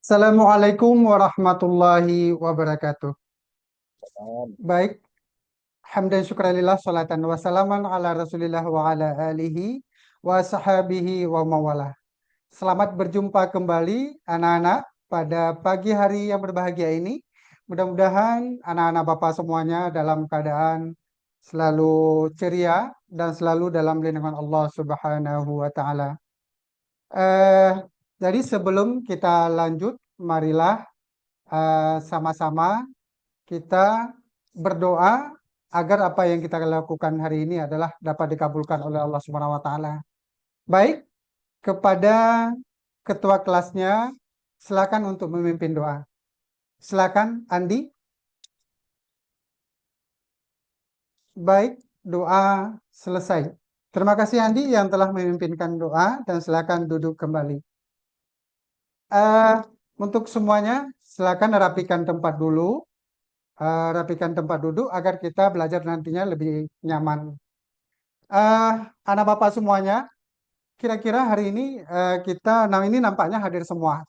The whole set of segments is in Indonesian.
Assalamualaikum warahmatullahi wabarakatuh. Baik, hamdan syukralillah, salatan wassalaman ala rasulillah wa ala alihi wa sahabihi wa mawalah. Selamat berjumpa kembali anak-anak pada pagi hari yang berbahagia ini. Mudah-mudahan anak-anak Bapak semuanya dalam keadaan selalu ceria dan selalu dalam lindungan Allah Subhanahu wa taala. Eh, jadi sebelum kita lanjut, marilah sama-sama kita berdoa agar apa yang kita lakukan hari ini adalah dapat dikabulkan oleh Allah Subhanahu wa taala. Baik, kepada ketua kelasnya silakan untuk memimpin doa. Silakan Andi. Baik, doa selesai. Terima kasih Andi yang telah memimpinkan doa dan silakan duduk kembali. Eh, untuk semuanya silakan rapikan tempat dulu. Rapikan tempat duduk agar kita belajar nantinya lebih nyaman. Eh, Anak Bapak semuanya, kira-kira hari ini ini nampaknya hadir semua.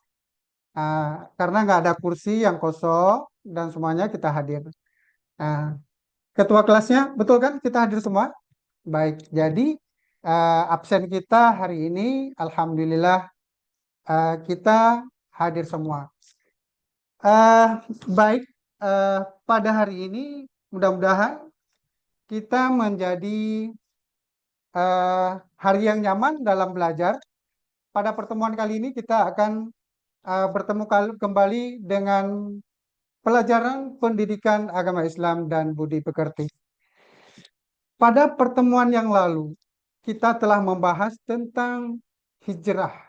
Karena nggak ada kursi yang kosong dan semuanya kita hadir. Nah, ketua kelasnya, betul kan kita hadir semua? Baik, jadi absen kita hari ini, alhamdulillah kita hadir semua. Eh, Baik, pada hari ini mudah-mudahan kita menjadi hari yang nyaman dalam belajar. Pada pertemuan kali ini kita akan bertemu kembali dengan pelajaran pendidikan agama Islam dan budi pekerti. Pada pertemuan yang lalu, kita telah membahas tentang hijrah.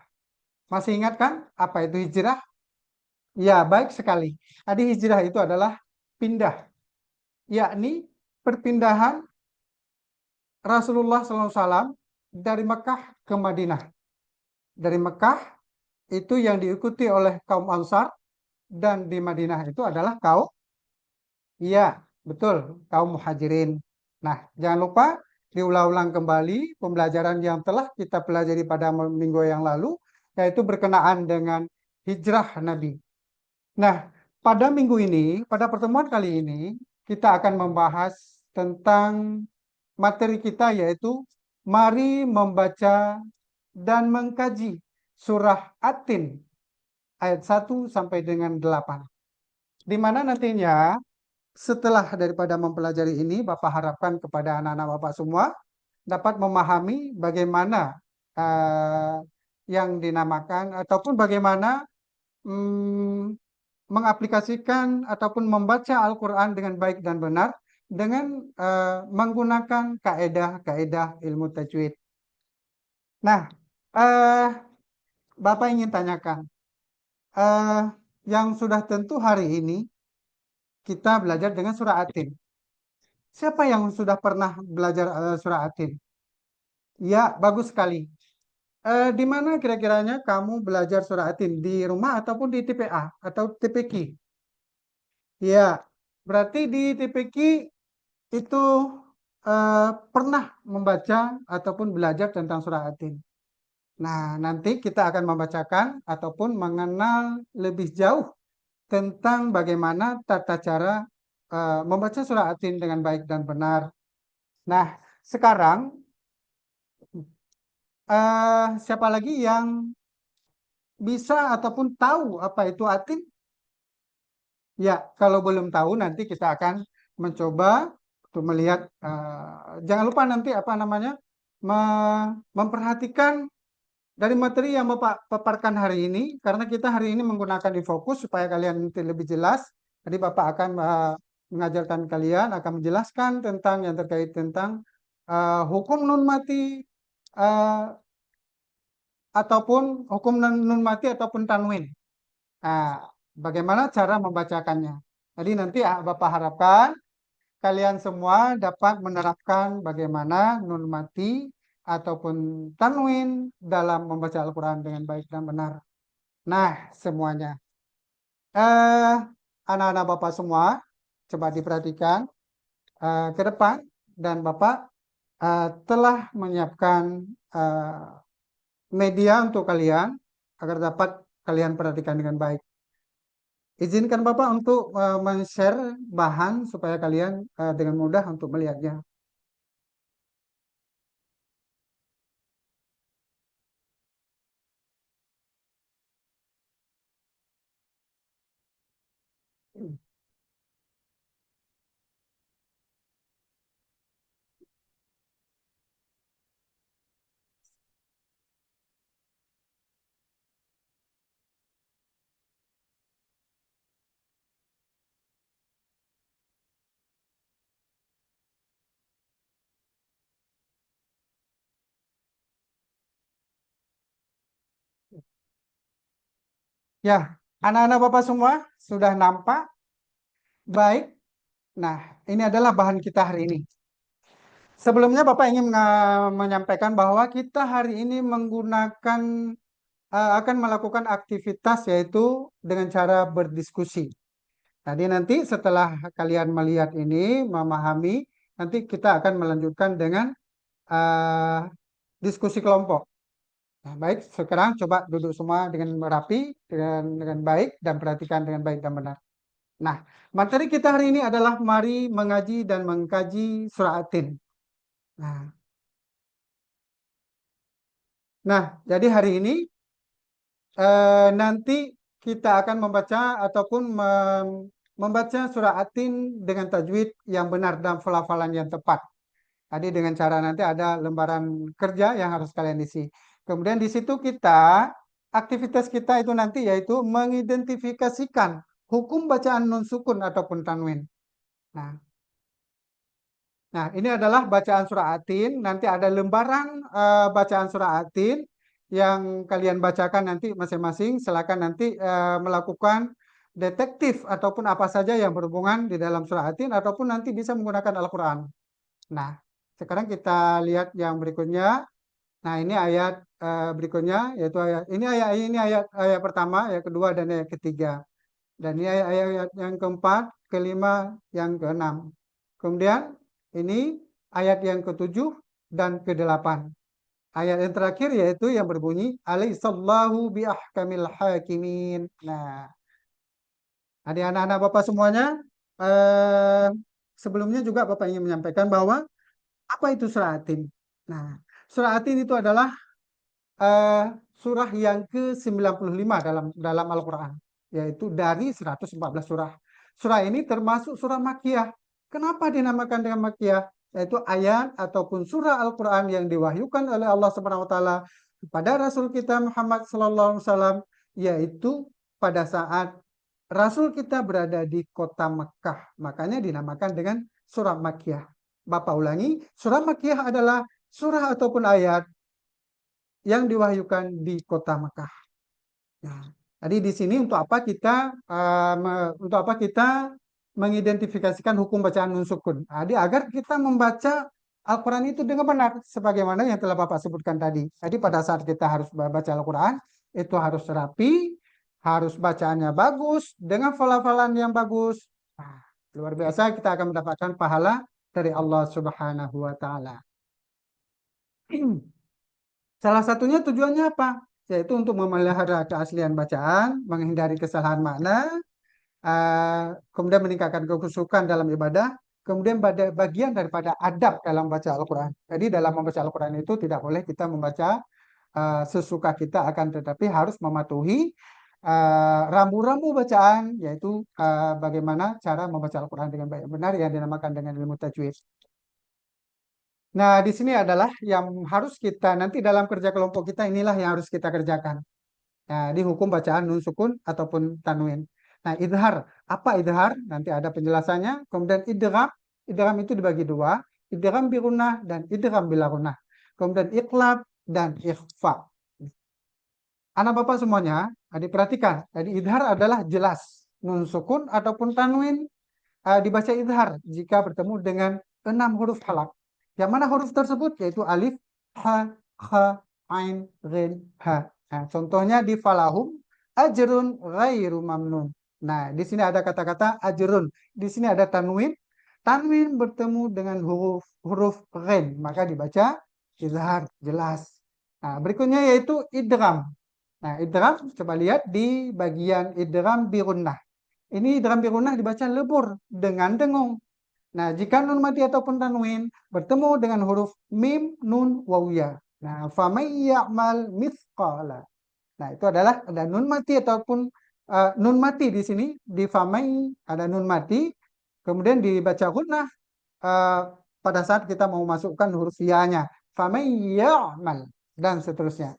Masih ingat kan apa itu hijrah? Ya, baik sekali. Tadi hijrah itu adalah pindah, yakni perpindahan Rasulullah SAW dari Mekah ke Madinah. Dari Mekah itu yang diikuti oleh kaum Ansar dan di Madinah itu adalah kaum, iya, betul, kaum Muhajirin. Nah, jangan lupa diulang-ulang kembali pembelajaran yang telah kita pelajari pada minggu yang lalu, yaitu berkenaan dengan hijrah Nabi. Nah, pada minggu ini, pada pertemuan kali ini, kita akan membahas tentang materi kita, yaitu mari membaca dan mengkaji surah At-Tin ayat 1 sampai dengan 8. Di mana nantinya setelah daripada mempelajari ini, Bapak harapkan kepada anak-anak Bapak semua dapat memahami bagaimana eh, yang dinamakan ataupun bagaimana mm, mengaplikasikan ataupun membaca Al-Quran dengan baik dan benar dengan menggunakan kaedah-kaedah ilmu tajwid. Nah, eh, Bapak ingin tanyakan, eh, yang sudah tentu hari ini kita belajar dengan surah At-Tin. Siapa yang sudah pernah belajar surah At-Tin? Ya, bagus sekali. Di mana kira-kiranya kamu belajar surah At-Tin? Di rumah ataupun di TPA atau TPQ? Ya, berarti di TPQ itu pernah membaca ataupun belajar tentang surah At-Tin. Nah, nanti kita akan membacakan ataupun mengenal lebih jauh tentang bagaimana tata cara membaca surah At-Tin dengan baik dan benar. Nah, sekarang siapa lagi yang bisa ataupun tahu apa itu At-Tin? Ya, kalau belum tahu nanti kita akan mencoba untuk melihat. Jangan lupa nanti apa namanya memperhatikan dari materi yang Bapak paparkan hari ini, karena kita hari ini menggunakan Infocus supaya kalian nanti lebih jelas. Jadi Bapak akan mengajarkan kalian, akan menjelaskan tentang yang terkait tentang hukum nun mati uh, ataupun hukum nun mati ataupun tanwin. Bagaimana cara membacakannya? Jadi nanti Bapak harapkan kalian semua dapat menerapkan bagaimana nun mati ataupun tanwin dalam membaca Al-Quran dengan baik dan benar. Nah, semuanya. Eh, Anak-anak Bapak semua, coba diperhatikan ke depan dan Bapak telah menyiapkan media untuk kalian agar dapat kalian perhatikan dengan baik. Izinkan Bapak untuk men-share bahan supaya kalian dengan mudah untuk melihatnya. Ya, anak-anak Bapak semua sudah nampak? Baik. Nah, ini adalah bahan kita hari ini. Sebelumnya Bapak ingin menyampaikan bahwa kita hari ini menggunakan akan melakukan aktivitas yaitu dengan cara berdiskusi. Jadi nanti setelah kalian melihat ini, memahami, nanti kita akan melanjutkan dengan uh, diskusi kelompok. Nah, baik, sekarang coba duduk semua dengan rapi, dengan baik, dan perhatikan dengan baik dan benar. Nah, materi kita hari ini adalah mari mengaji dan mengkaji surah At-Tin. Nah, jadi hari ini nanti kita akan membaca ataupun membaca surah At-Tin dengan tajwid yang benar dan pelafalan yang tepat. Tadi dengan cara nanti ada lembaran kerja yang harus kalian isi. Kemudian di situ aktivitas kita itu nanti yaitu mengidentifikasikan hukum bacaan nun sukun ataupun tanwin. Nah, ini adalah bacaan surah At-Tin. Nanti ada lembaran bacaan surah At-Tin yang kalian bacakan nanti masing-masing. Silakan nanti melakukan detektif ataupun apa saja yang berhubungan di dalam surah At-Tin ataupun nanti bisa menggunakan Al-Quran. Nah, sekarang kita lihat yang berikutnya. Nah, ini ayat berikutnya yaitu ayat pertama, ayat kedua dan ayat ketiga. Dan ini ayat yang keempat, kelima, yang keenam. Kemudian ini ayat yang ketujuh dan kedelapan. Ayat yang terakhir yaitu yang berbunyi alaihissallahu biahkamil hakimin. Nah, adik-anak Bapak semuanya, eh, sebelumnya juga Bapak ingin menyampaikan bahwa apa itu surah At-Tin? Nah, surah At-Tin itu adalah eh, surah yang ke-95 dalam Al-Quran, yaitu dari 114 surah. Surah ini termasuk surah Makkiyah. Kenapa dinamakan dengan Makkiyah? Yaitu ayat ataupun surah Al-Quran yang diwahyukan oleh Allah Subhanahu Wa Taala kepada Rasul kita Muhammad Sallallahu Alaihi Wasallam, yaitu pada saat Rasul kita berada di kota Mekah. Makanya dinamakan dengan surah Makkiyah. Bapak ulangi, surah Makkiyah adalah surah ataupun ayat yang diwahyukan di kota Mekah. Nah, jadi di sini untuk apa kita mengidentifikasikan hukum bacaan nun sukun. Jadi agar kita membaca Al-Quran itu dengan benar, sebagaimana yang telah Bapak sebutkan tadi. Jadi pada saat kita harus baca Al-Quran, itu harus rapi, harus bacaannya bagus, dengan hafalan yang bagus. Nah, luar biasa kita akan mendapatkan pahala dari Allah Subhanahu wa Ta'ala. Salah satunya tujuannya apa? Yaitu untuk memelihara keaslian bacaan, menghindari kesalahan makna, kemudian meningkatkan kekhusyukan dalam ibadah, kemudian bagian daripada adab dalam baca Al-Quran. Jadi dalam membaca Al-Quran itu tidak boleh kita membaca sesuka kita, akan tetapi harus mematuhi rambu-rambu bacaan, yaitu bagaimana cara membaca Al-Quran dengan baik dan benar yang dinamakan dengan ilmu tajwid. Nah, di sini adalah yang harus kita nanti dalam kerja kelompok kita inilah yang harus kita kerjakan. Nah, di hukum bacaan nun sukun ataupun tanwin. Nah, idhar, apa idhar? Nanti ada penjelasannya. Kemudian idgham, idgham itu dibagi dua, idgham birunah dan idgham bilarunah. Kemudian iqlab dan ikhfa. Anak Bapak semuanya, perhatikan. Jadi idhar adalah jelas. Nun sukun ataupun tanwin dibaca idhar jika bertemu dengan 6 huruf halak. Yang mana huruf tersebut? Yaitu alif, ha, kha, ain, ghin, ha. Nah, contohnya di falahum, ajrun ghairu mamnun. Nah, di sini ada kata-kata ajrun. Di sini ada tanwin. Tanwin bertemu dengan huruf ghin. Maka dibaca izhar, jelas. Nah, berikutnya yaitu idgham. Nah, idgham, coba lihat di bagian idgham birunnah. Ini idgham bi gunnah dibaca lebur dengan dengung. Nah, jika nun mati ataupun tanwin bertemu dengan huruf mim, nun, wawiyah. Nah, faman ya'mal mithqala. Nah, itu adalah ada nun mati ataupun nun mati di sini di famai ada nun mati, kemudian dibaca gunnah eh, pada saat kita mau masukkan huruf ya-nya. Famai ya'mal dan seterusnya.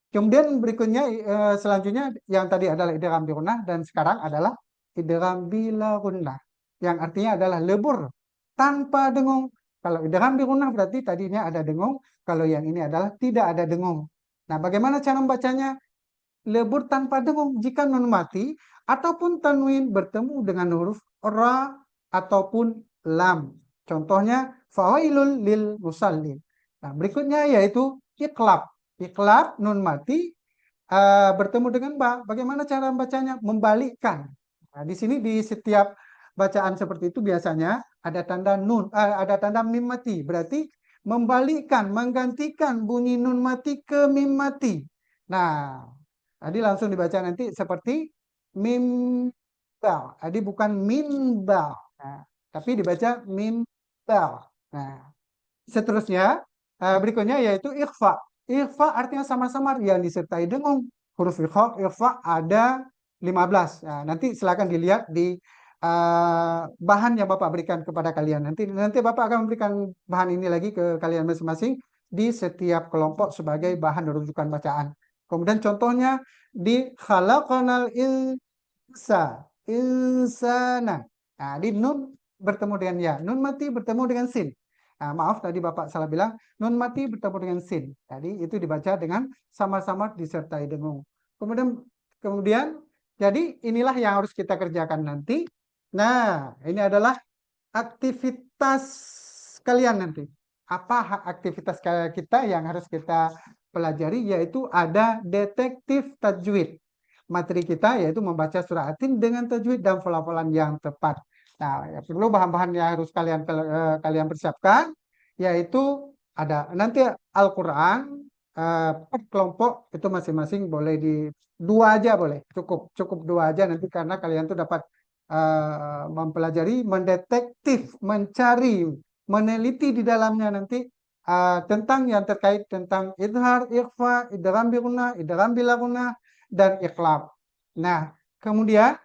Kemudian berikutnya selanjutnya yang tadi adalah idgham bi gunnah dan sekarang adalah idgham bila gunnah yang artinya adalah lebur tanpa dengung. Kalau idgham bi gunnah berarti tadinya ada dengung, kalau yang ini adalah tidak ada dengung. Nah, bagaimana cara membacanya? Lebur tanpa dengung jika nun mati ataupun tanwin bertemu dengan huruf ra ataupun lam. Contohnya fawailul lil musallin. Nah, berikutnya yaitu iklab. Iklab nun mati bertemu dengan ba. Bagaimana cara membacanya? Membalikkan. Nah, di sini di setiap bacaan seperti itu biasanya ada tanda nun, ada tanda mim mati. Berarti membalikkan, menggantikan bunyi nun mati ke mim mati. Nah, tadi langsung dibaca nanti seperti mimbal. Tadi bukan mimbal. Nah, tapi dibaca mimbal. Nah, seterusnya berikutnya yaitu ikhfa. Ikhfa artinya sama-samar yang disertai dengung. Huruf ikhfa ada 15. Nah, nanti silakan dilihat di bahan yang Bapak berikan kepada kalian. Nanti Bapak akan memberikan bahan ini lagi ke kalian masing-masing di setiap kelompok sebagai bahan rujukan bacaan. Kemudian contohnya di khalaqanal insana. Nah, di nun bertemu dengan ya. Nun mati bertemu dengan sin. Nah, maaf tadi Bapak salah bilang nun mati bertemu dengan sin. Tadi itu dibaca dengan sama-sama disertai dengung. Kemudian kemudian jadi inilah yang harus kita kerjakan nanti. Nah, ini adalah aktivitas kalian nanti. Apa aktivitas kita yang harus kita pelajari yaitu ada detektif tajwid. Materi kita yaitu membaca surah Atin dengan tajwid dan pelafalan yang tepat. Nah, ya perlu bahan-bahan yang harus kalian persiapkan yaitu ada nanti Al-Qur'an per kelompok itu masing-masing boleh di dua aja boleh cukup dua aja nanti karena kalian tuh dapat mempelajari, mendetektif, mencari, meneliti di dalamnya nanti tentang yang terkait tentang idhar, ikhfa, idgham bi gunnah, idgham bila gunnah, dan iqlab. Nah, kemudian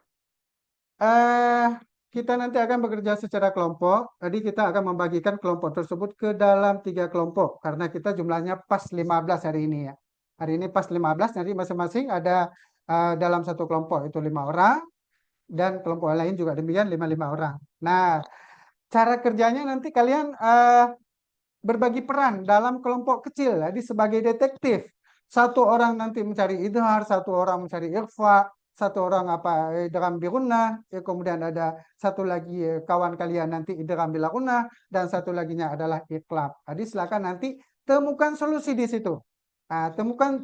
eh, kita nanti akan bekerja secara kelompok. Jadi kita akan membagikan kelompok tersebut ke dalam 3 kelompok karena kita jumlahnya pas 15 hari ini ya. Hari ini pas 15, nanti masing-masing ada dalam satu kelompok itu 5 orang dan kelompok lain juga demikian 5 orang. Nah, cara kerjanya nanti kalian berbagi peran dalam kelompok kecil. Jadi sebagai detektif, satu orang nanti mencari idhar, satu orang mencari ikhfa, satu orang idgham bi gunnah, kemudian ada satu lagi kawan kalian nanti idgham bil gunnah dan satu laginya adalah iqlab. Jadi silakan nanti temukan solusi di situ. Nah,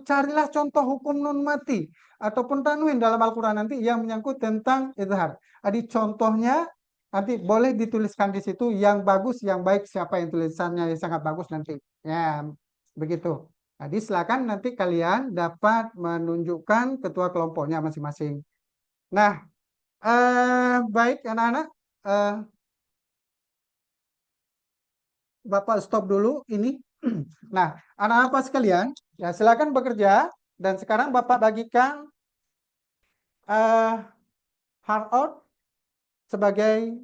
carilah contoh hukum nun mati ataupun tanwin dalam Al-Qur'an nanti yang menyangkut tentang idhar. Jadi contohnya nanti boleh dituliskan di situ yang bagus, yang baik, siapa yang tulisannya yang sangat bagus nanti. Ya, begitu. Jadi silakan nanti kalian dapat menunjukkan ketua kelompoknya masing-masing. Nah, baik anak-anak, eh, Bapak stop dulu ini. Nah, anak-anak sekalian, ya silakan bekerja dan sekarang Bapak bagikan handout sebagai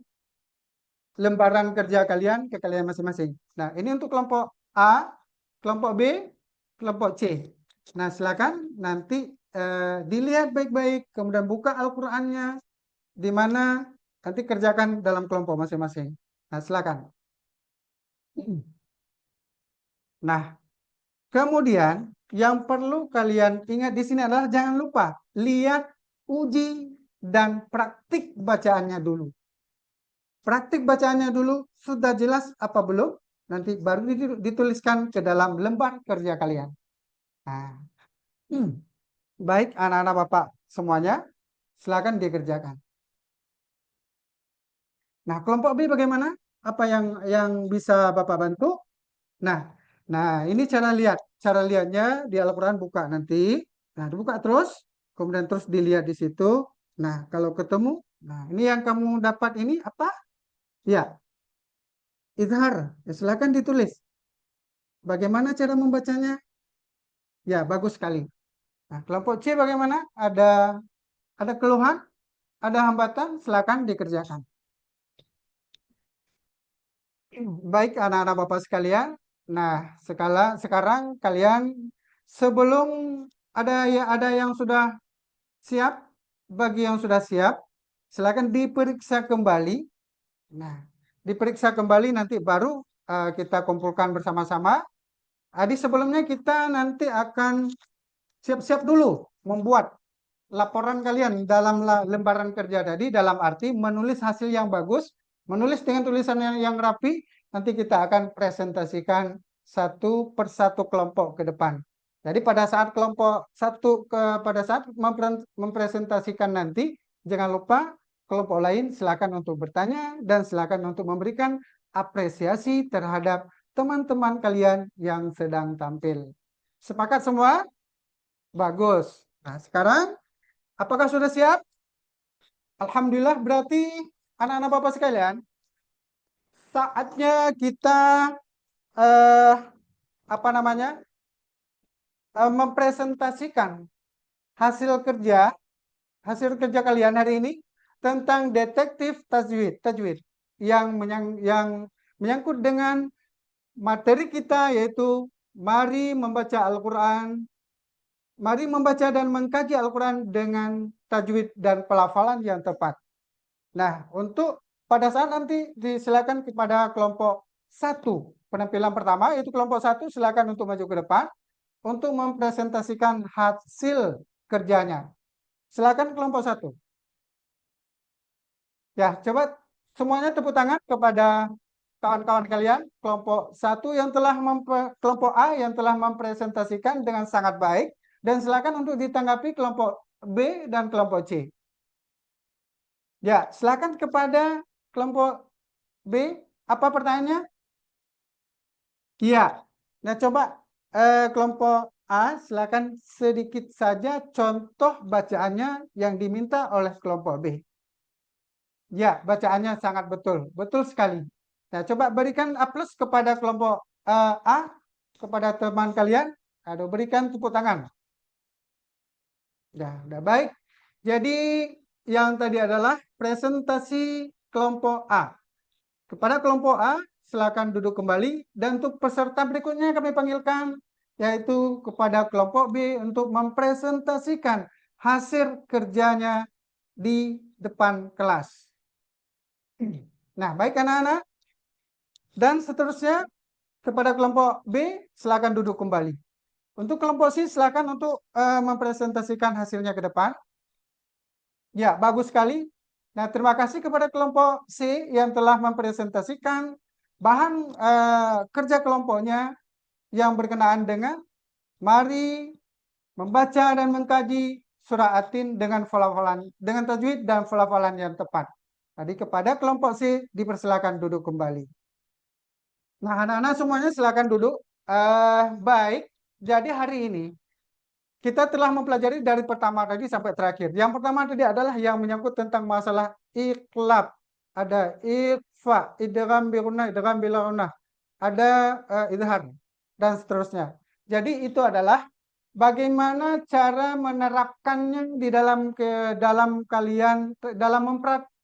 lembaran kerja kalian ke kalian masing-masing. Nah, ini untuk kelompok A, kelompok B, kelompok C. Nah, silakan nanti dilihat baik-baik, kemudian buka Al-Qur'annya, di mana nanti kerjakan dalam kelompok masing-masing. Nah, silakan. Nah, kemudian yang perlu kalian ingat di sini adalah jangan lupa lihat uji dan praktik bacaannya dulu. Praktik bacaannya dulu sudah jelas apa belum? Nanti baru dituliskan ke dalam lembar kerja kalian. Nah, baik anak-anak Bapak semuanya, silakan dikerjakan. Nah, kelompok B bagaimana? Apa yang bisa Bapak bantu? Nah, ini cara lihat. Cara lihatnya di Al-Qur'an buka nanti. Nah, dibuka terus, kemudian terus dilihat di situ. Nah, kalau ketemu Nah, ini yang kamu dapat ini apa? Ya, izhar. Ya, silakan ditulis. Bagaimana cara membacanya? Ya, bagus sekali. Nah, kelompok C bagaimana? Ada keluhan, ada hambatan, silakan dikerjakan. Baik anak-anak Bapak sekalian. Nah, sekarang kalian sebelum ada yang sudah siap, bagi yang sudah siap, silakan diperiksa kembali. Nah, diperiksa kembali nanti baru kita kumpulkan bersama-sama. Adi sebelumnya kita nanti akan siap-siap dulu membuat laporan kalian dalam lembaran kerja tadi, dalam arti menulis hasil yang bagus, menulis dengan tulisan yang rapi, nanti kita akan presentasikan satu persatu kelompok ke depan. Jadi pada saat kelompok satu pada saat mempresentasikan nanti, jangan lupa kelompok lain silakan untuk bertanya dan silakan untuk memberikan apresiasi terhadap teman-teman kalian yang sedang tampil. Sepakat semua? Bagus. Nah, sekarang apakah sudah siap? Alhamdulillah, berarti anak-anak Bapak sekalian, saatnya kita eh, apa namanya? Mempresentasikan hasil kerja kalian hari ini tentang detektif tajwid yang menyangkut dengan materi kita, yaitu mari membaca dan mengkaji Al-Quran dengan tajwid dan pelafalan yang tepat. Nah, untuk pada saat nanti disilakan kepada kelompok satu, penampilan pertama yaitu kelompok satu, silakan untuk maju ke depan untuk mempresentasikan hasil kerjanya. Silakan kelompok satu. Ya, coba semuanya tepuk tangan kepada kawan-kawan kalian kelompok satu kelompok A yang telah mempresentasikan dengan sangat baik, dan silakan untuk ditanggapi kelompok B dan kelompok C. Ya, silakan kepada kelompok B, apa pertanyaannya? Iya. Nah, coba kelompok A, silakan sedikit saja contoh bacaannya yang diminta oleh kelompok B. Ya, bacaannya sangat betul. Betul sekali. Nah, coba berikan A+ kepada kelompok A, kepada teman kalian. Aduh, berikan tepuk tangan. Udah baik. Jadi, yang tadi adalah presentasi kelompok A. Kepada kelompok A, silakan duduk kembali. Dan untuk peserta berikutnya kami panggilkan, yaitu kepada kelompok B untuk mempresentasikan hasil kerjanya di depan kelas. Nah, baik anak-anak. Dan seterusnya, kepada kelompok B, silakan duduk kembali. Untuk kelompok C, silakan untuk mempresentasikan hasilnya ke depan. Ya, bagus sekali. Nah, terima kasih kepada kelompok C yang telah mempresentasikan bahan kerja kelompoknya yang berkenaan dengan mari membaca dan mengkaji surah At-Tin dengan tajwid dan pelafalan yang tepat. Tadi kepada kelompok C dipersilakan duduk kembali. Nah, anak-anak semuanya silakan duduk. Baik, jadi hari ini kita telah mempelajari dari pertama tadi sampai terakhir. Yang pertama tadi adalah yang menyangkut tentang masalah iqlab. Ada ikhfa, idgham birunah, idgham bilaunah. Ada idhar dan seterusnya. Jadi itu adalah bagaimana cara menerapkannya di dalam kalian dalam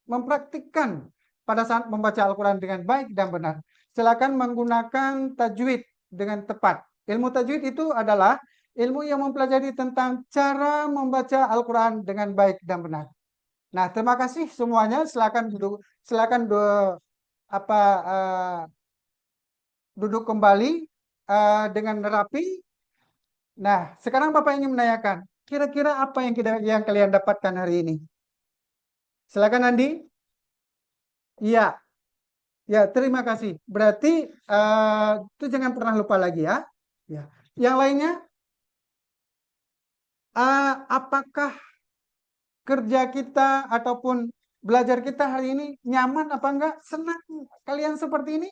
mempraktikkan pada saat membaca Al-Quran dengan baik dan benar. Silakan menggunakan tajwid dengan tepat. Ilmu tajwid itu adalah ilmu yang mempelajari tentang cara membaca Al-Quran dengan baik dan benar. Nah, terima kasih semuanya. Apa, uh, duduk kembali dengan rapi. Nah, sekarang Bapak ingin menanyakan, kira-kira apa yang kalian dapatkan hari ini? Silakan Andi. Iya, ya terima kasih. Berarti itu jangan pernah lupa lagi ya. Ya. Yang lainnya, apakah kerja kita ataupun belajar kita hari ini nyaman apa enggak? Senang kalian seperti ini?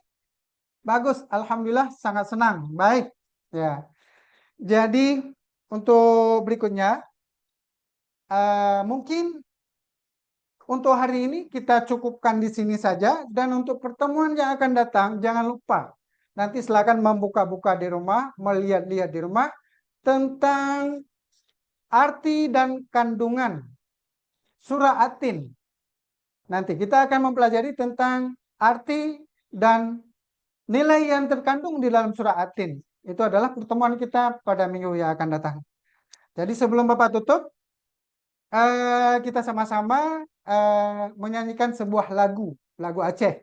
Bagus, alhamdulillah sangat senang. Baik. Ya. Jadi untuk berikutnya mungkin Untuk hari ini kita cukupkan di sini saja dan untuk pertemuan yang akan datang jangan lupa nanti silakan membuka-buka di rumah, melihat-lihat di rumah tentang arti dan kandungan surah At-Tin. Nanti kita akan mempelajari tentang arti dan nilai yang terkandung di dalam surah At-Tin. Itu adalah pertemuan kita pada minggu yang akan datang. Jadi sebelum Bapak tutup, kita sama-sama menyanyikan sebuah lagu Aceh.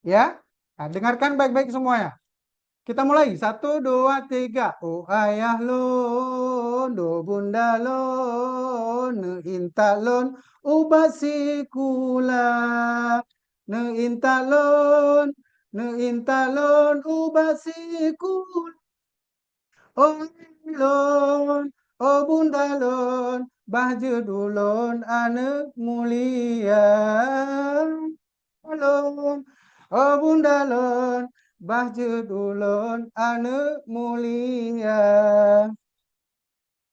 Ya, nah, dengarkan baik-baik semuanya. Kita mulai. Satu, dua, tiga. Oh ayah lon, do bunda lon, ne inta lon, ubasi kula. Ne inta lon, ne inta lon, ubasi kula. Oh lon, oh bunda lon, bahje dulon anak mulia. Lon, oh bunda lon, bahje dulon anak mulia.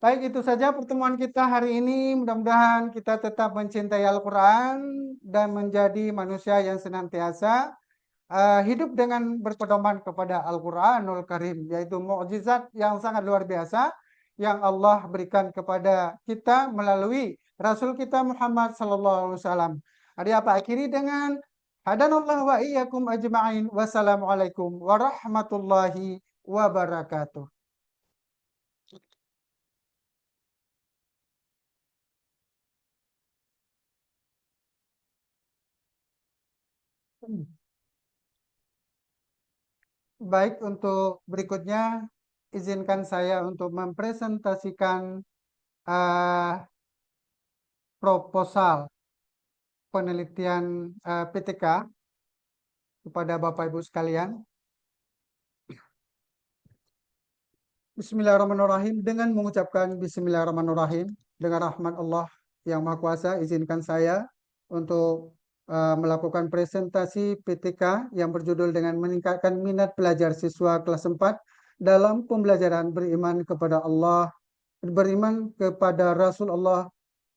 Baik, itu saja pertemuan kita hari ini. Mudah-mudahan kita tetap mencintai Al-Quran dan menjadi manusia yang senantiasa hidup dengan berpedoman kepada Al-Quranul Karim, yaitu mukjizat yang sangat luar biasa yang Allah berikan kepada kita melalui Rasul kita Muhammad Sallallahu Alaihi Wasallam. Ada apa akhiri dengan hadanallah wa iyyakum ajma'in. Wassalamualaikum warahmatullahi wabarakatuh. Baik, untuk berikutnya izinkan saya untuk mempresentasikan eh, proposal penelitian PTK kepada Bapak Ibu sekalian. Bismillahirrahmanirrahim. Dengan mengucapkan Bismillahirrahmanirrahim, dengan rahmat Allah yang Maha Kuasa, izinkan saya untuk melakukan presentasi PTK yang berjudul dengan meningkatkan minat belajar siswa kelas 4 dalam pembelajaran beriman kepada Allah, beriman kepada Rasulullah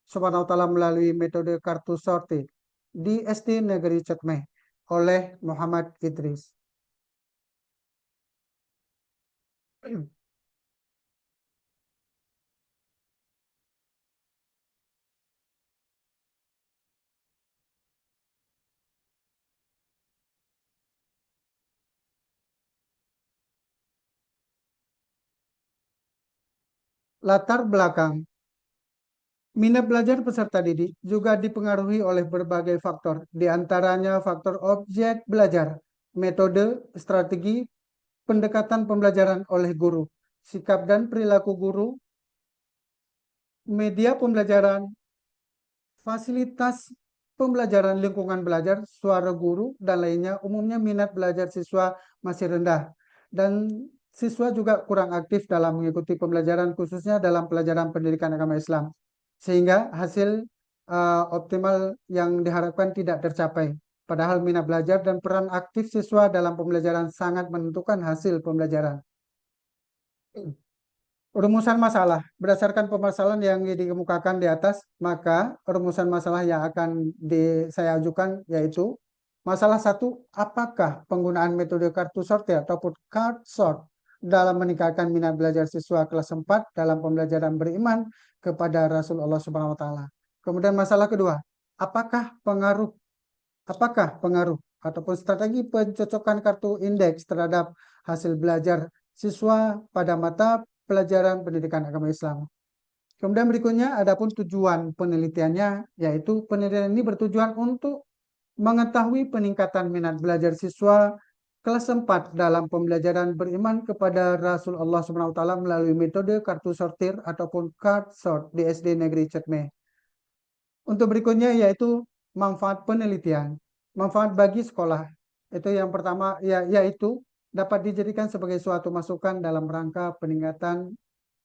Subhanahu wa taala melalui metode kartu sortir di SD Negeri Cekmeh oleh Muhammad Idris. Latar belakang minat belajar peserta didik juga dipengaruhi oleh berbagai faktor, di antaranya faktor objek belajar, metode, strategi, pendekatan pembelajaran oleh guru, sikap dan perilaku guru, media pembelajaran, fasilitas pembelajaran lingkungan belajar, suara guru, dan lainnya. Umumnya minat belajar siswa masih rendah, dan siswa juga kurang aktif dalam mengikuti pembelajaran, khususnya dalam pelajaran pendidikan agama Islam, sehingga hasil optimal yang diharapkan tidak tercapai. Padahal minat belajar dan peran aktif siswa dalam pembelajaran sangat menentukan hasil pembelajaran. Rumusan masalah. Berdasarkan permasalahan yang dikemukakan di atas, maka rumusan masalah yang akan saya ajukan yaitu masalah 1, apakah penggunaan metode kartu sortir ataupun card sort dalam meningkatkan minat belajar siswa kelas 4 dalam pembelajaran beriman kepada Rasulullah Subhanahu wa taala. Kemudian masalah kedua, apakah pengaruh ataupun strategi pencocokan kartu indeks terhadap hasil belajar siswa pada mata pelajaran pendidikan agama Islam. Kemudian berikutnya adapun tujuan penelitiannya, yaitu penelitian ini bertujuan untuk mengetahui peningkatan minat belajar siswa kelas 4 dalam pembelajaran beriman kepada Rasulullah SWT melalui metode kartu sortir ataupun card sort di SD Negeri Cekmeh. Untuk berikutnya yaitu manfaat penelitian, manfaat bagi sekolah. Itu yang pertama, yaitu dapat dijadikan sebagai suatu masukan dalam rangka peningkatan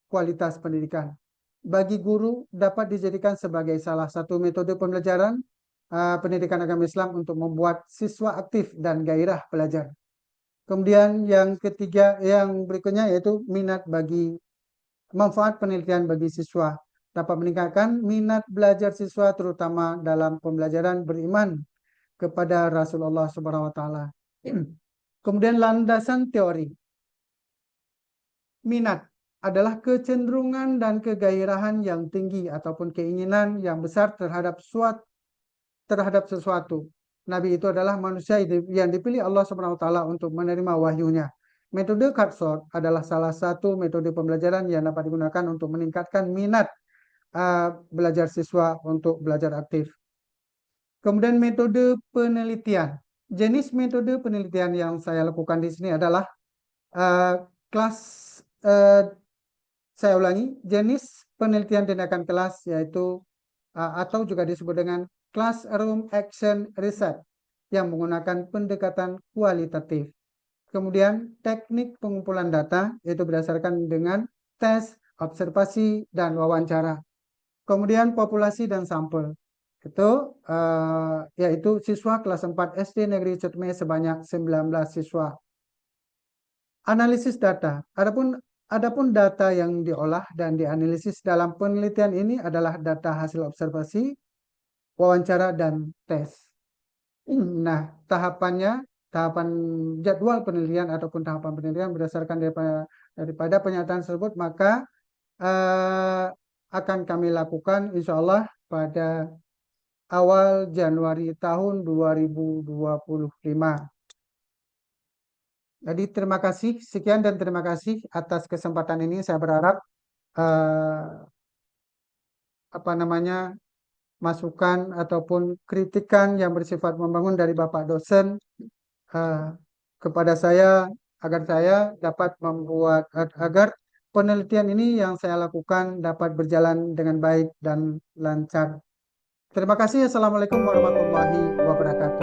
kualitas pendidikan. Bagi guru dapat dijadikan sebagai salah satu metode pembelajaran pendidikan agama Islam untuk membuat siswa aktif dan gairah belajar. Kemudian yang ketiga, yang berikutnya yaitu manfaat penelitian bagi siswa. dapat meningkatkan minat belajar siswa terutama dalam pembelajaran beriman kepada Rasulullah Subhanahu wa taala. Kemudian landasan teori. Minat adalah kecenderungan dan kegairahan yang tinggi ataupun keinginan yang besar terhadap sesuatu. Nabi itu adalah manusia yang dipilih Allah Subhanahu wa taala untuk menerima wahyunya. Metode Cutsort adalah salah satu metode pembelajaran yang dapat digunakan untuk meningkatkan minat belajar siswa untuk belajar aktif. Kemudian metode penelitian. Jenis metode penelitian yang saya lakukan di sini adalah kelas saya ulangi, jenis penelitian tindakan kelas yaitu atau juga disebut dengan classroom action research yang menggunakan pendekatan kualitatif. Kemudian teknik pengumpulan data yaitu berdasarkan dengan tes, observasi, dan wawancara. Kemudian populasi dan sampel itu yaitu siswa kelas 4 SD Negeri Cetme sebanyak 19 siswa. Analisis data. Adapun data yang diolah dan dianalisis dalam penelitian ini adalah data hasil observasi, wawancara, dan tes. Nah, tahapan jadwal penelitian ataupun tahapan penelitian berdasarkan daripada pernyataan tersebut, maka akan kami lakukan insya Allah pada awal Januari tahun 2025. Jadi terima kasih, sekian dan terima kasih atas kesempatan ini. Saya berharap masukan ataupun kritikan yang bersifat membangun dari Bapak dosen kepada saya agar saya dapat membuat agar penelitian ini yang saya lakukan dapat berjalan dengan baik dan lancar. Terima kasih. Assalamualaikum warahmatullahi wabarakatuh.